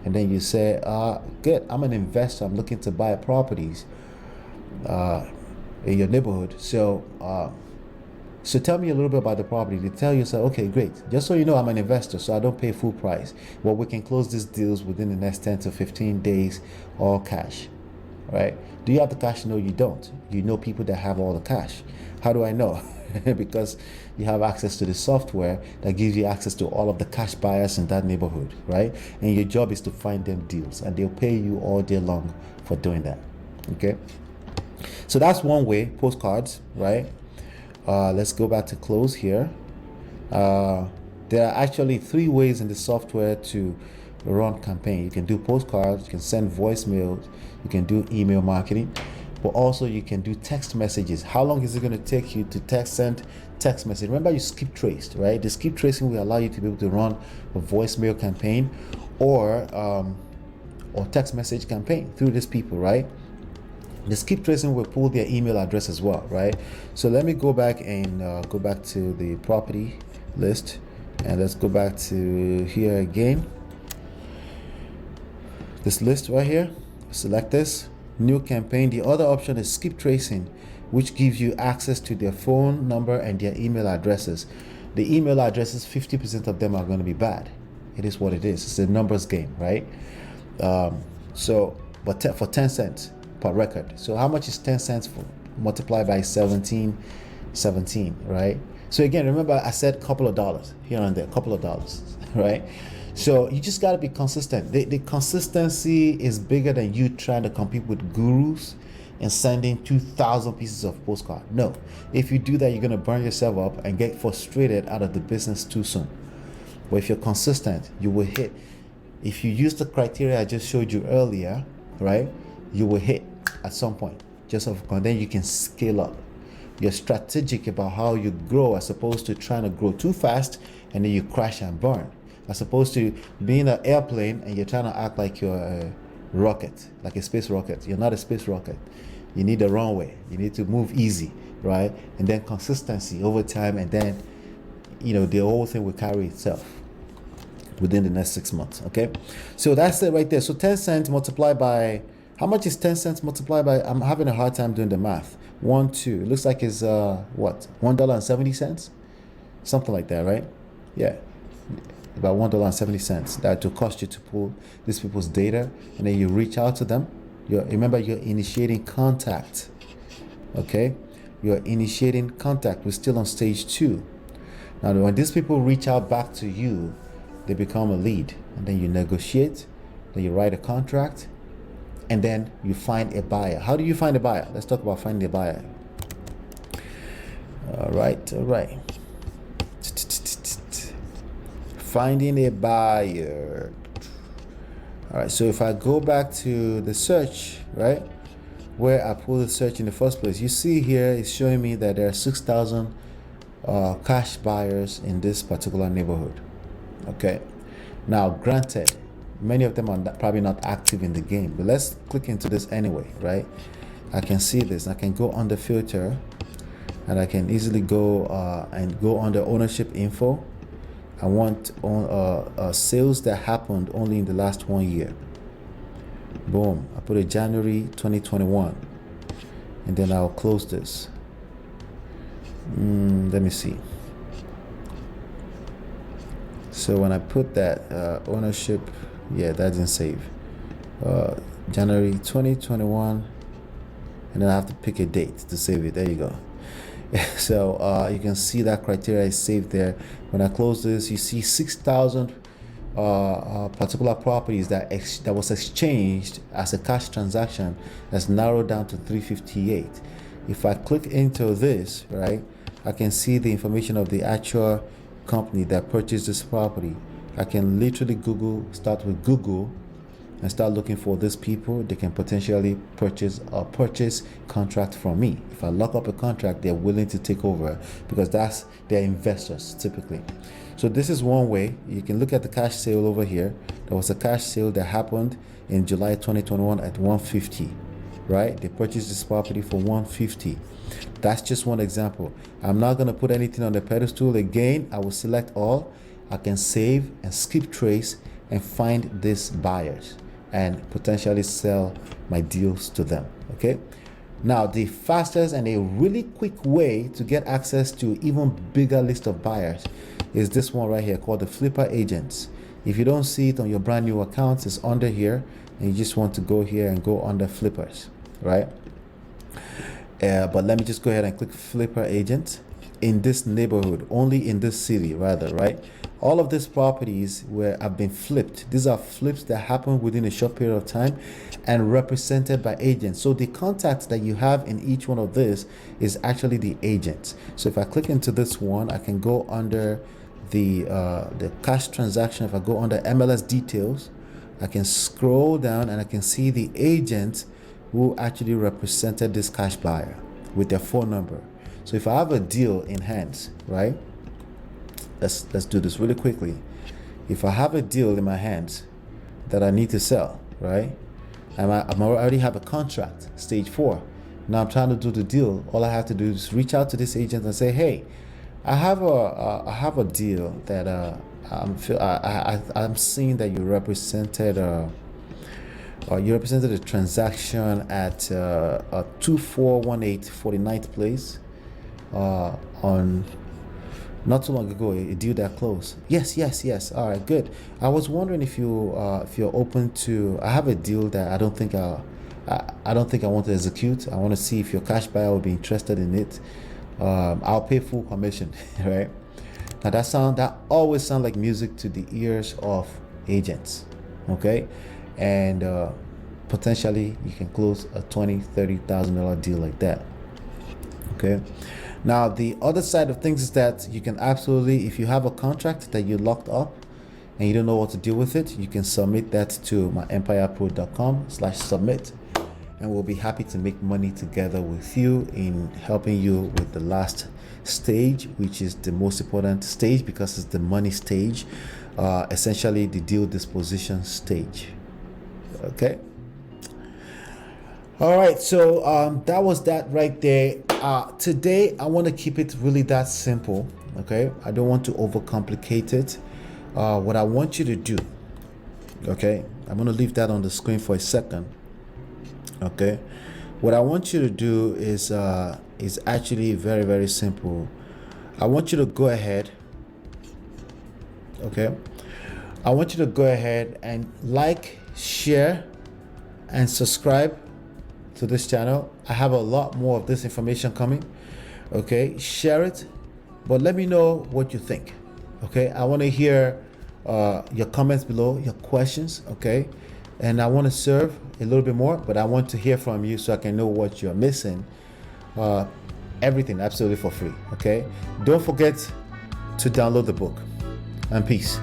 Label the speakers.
Speaker 1: and then you say, good, I'm an investor, I'm looking to buy properties in your neighborhood. So tell me a little bit about the property. They tell you, so okay, great. Just so you know, I'm an investor, so I don't pay full price. Well, we can close these deals within the next 10 to 15 days, all cash, right? Do you have the cash? No, you don't. You know people that have all the cash. How do I know? Because you have access to the software that gives you access to all of the cash buyers in that neighborhood, right? And your job is to find them deals, and they'll pay you all day long for doing that, okay? So that's one way, postcards, right? Let's go back to close here. There are actually 3 ways in the software to run campaign. You can do postcards, you can send voicemails, you can do email marketing, but also you can do text messages. How long is it going to take you to send text message? Remember, you skip traced, right? The skip tracing will allow you to be able to run a voicemail campaign or text message campaign through these people, right? The skip tracing will pull their email address as well, right? So let me go back and go back to the property list, and let's go back to here again. This list right here, select this, new campaign. The other option is skip tracing, which gives you access to their phone number and their email addresses. The email addresses, 50% of them are going to be bad. It is what it is. It's a numbers game, right? For 10 cents per record. So how much is 10 cents multiplied by 17, right? So again, remember I said a couple of dollars here and there, a couple of dollars, right? So you just got to be consistent. The consistency is bigger than you trying to compete with gurus and sending 2,000 pieces of postcard. No, if you do that, you're going to burn yourself up and get frustrated out of the business too soon. But if you're consistent, you will hit. If you use the criteria I just showed you earlier, right, you will hit at some point. Then you can scale up. You're strategic about how you grow, as opposed to trying to grow too fast and then you crash and burn. As opposed to being an airplane and you're trying to act like you're a rocket, like a space rocket. You're not a space rocket. You need a runway. You need to move easy, right? And then consistency over time, and then the whole thing will carry itself within the next 6 months. Okay, so that's it right there. So 10 cents multiplied by, how much is 10 cents multiplied by? I'm having a hard time doing the math. 1, 2. It looks like it's what? $1.70, something like that, right? Yeah, about $1.70. That will cost you to pull these people's data, and then you reach out to them. Remember, you're initiating contact. Okay, you're initiating contact. We're still on stage 2. Now, when these people reach out back to you, they become a lead, and then you negotiate, then you write a contract, and then you find a buyer. How do you find a buyer? Let's talk about finding a buyer. All right. Finding a buyer. All right, so if I go back to the search, right, where I pulled the search in the first place, you see here it's showing me that there are 6,000 cash buyers in this particular neighborhood. Okay, now granted, many of them are probably not active in the game, but let's click into this anyway, right? I can see this. I can go under filter, and I can easily go under ownership info. I want sales that happened only in the last 1 year. Boom, I put it January 2021, and then I'll close this. Let me see. So when I put that ownership, yeah, that didn't save. January 2021, and then I have to pick a date to save it. There you go. So you can see that criteria is saved there. When I close this, you see 6,000 particular properties that was exchanged as a cash transaction. That's narrowed down to 358. If I click into this, right, I can see the information of the actual company that purchased this property. I can literally start with Google and start looking for these people. They can potentially purchase a purchase contract from me. If I lock up a contract, they're willing to take over, because they're investors typically. So this is one way. You can look at the cash sale over here. There was a cash sale that happened in July 2021 at 150, right? They purchased this property for 150. That's just one example. I'm not going to put anything on the pedestal. Again, I will select all. I can save and skip trace and find these buyers and potentially sell my deals to them. Okay. Now, the fastest and a really quick way to get access to even bigger list of buyers is this one right here called the Flipper Agents. If you don't see it on your brand new account, it's under here, and you just want to go here and go under Flippers, right? But let me just go ahead and click Flipper Agent in this neighborhood, only in this city rather, right? All of these properties have been flipped. These are flips that happen within a short period of time and represented by agents. So the contact that you have in each one of this is actually the agents. So if I click into this one, I can go under the cash transaction. If I go under MLS details, I can scroll down and I can see the agent who actually represented this cash buyer with their phone number. So if I have a deal in hand, right? Let's do this really quickly. If I have a deal in my hands that I need to sell, right? I already have a contract, stage 4. Now I'm trying to do the deal. All I have to do is reach out to this agent and say, hey, I have a deal that I'm seeing that you represented a transaction at 2418 49th Place on not too long ago, a deal that closed. Yes. All right, good. I was wondering if you're open to. I have a deal that I don't think I want to execute. I want to see if your cash buyer will be interested in it. I'll pay full commission, right? Now that always sounds like music to the ears of agents, okay? And potentially you can close a $20,000-$30,000 deal like that, okay? Now, the other side of things is that you can absolutely, if you have a contract that you locked up and you don't know what to do with it, you can submit that to myEmpirePRO.com/submit, and we'll be happy to make money together with you in helping you with the last stage, which is the most important stage because it's the money stage, essentially the deal disposition stage. Okay. All right, so that was that right there. Today, I want to keep it really that simple, okay? I don't want to overcomplicate it. What I want you to do, okay? I'm going to leave that on the screen for a second, okay? What I want you to do is actually very, very simple. I want you to go ahead, okay? I want you to go ahead and like, share, and subscribe to this channel. I have a lot more of this information coming, okay? Share it, but let me know what you think, okay? I want to hear your comments below, your questions, okay? And I want to serve a little bit more, but I want to hear from you so I can know what you're missing. Everything absolutely for free, okay? Don't forget to download the book, and peace.